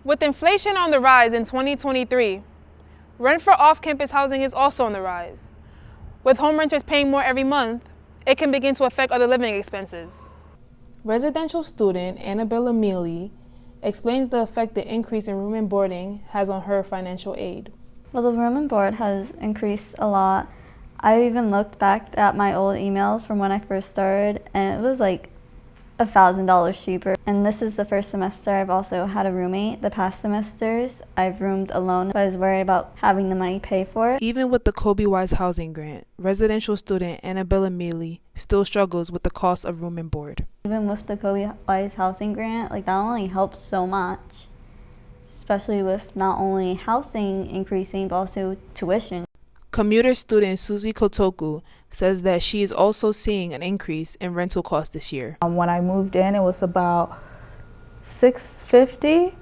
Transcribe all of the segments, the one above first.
With inflation on the rise in 2023, rent for off-campus housing is also on the rise. With home renters paying more every month, it can begin to affect other living expenses. Residential student Annabella Mealy explains the effect the increase in room and boarding has on her financial aid. Well, the room and board has increased a lot. I even looked back at my old emails from when I first started, and it was like $1,000 cheaper. And this is the first semester I've also had a roommate. The past semesters, I've roomed alone, but I was worried about having the money pay for it. Even with the Coby Wise housing grant, residential student Annabella Mealy still struggles with the cost of room and board. Even with the Coby Wise housing grant, that only helps so much, especially with not only housing increasing, but also tuition. Commuter student Susie Kotoku says that she is also seeing an increase in rental costs this year. When I moved in, it was about $650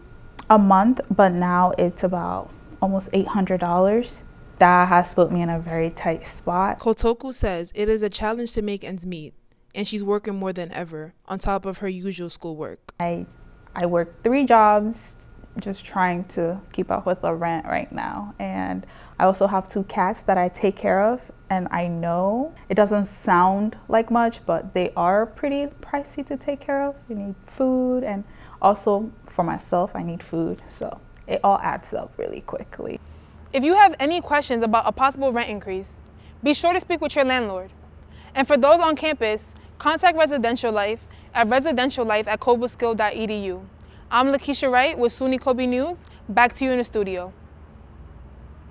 a month, but now it's about almost $800. That has put me in a very tight spot. Kotoku says it is a challenge to make ends meet, and she's working more than ever on top of her usual schoolwork. I work 3 jobs, just trying to keep up with the rent right now. And I also have 2 cats that I take care of, and I know it doesn't sound like much, but they are pretty pricey to take care of. You need food, and also for myself, I need food. So it all adds up really quickly. If you have any questions about a possible rent increase, be sure to speak with your landlord. And for those on campus, contact Residential Life at residentiallife@cobleskill.edu. I'm Lakeisha Wright with SUNY Coby News. Back to you in the studio.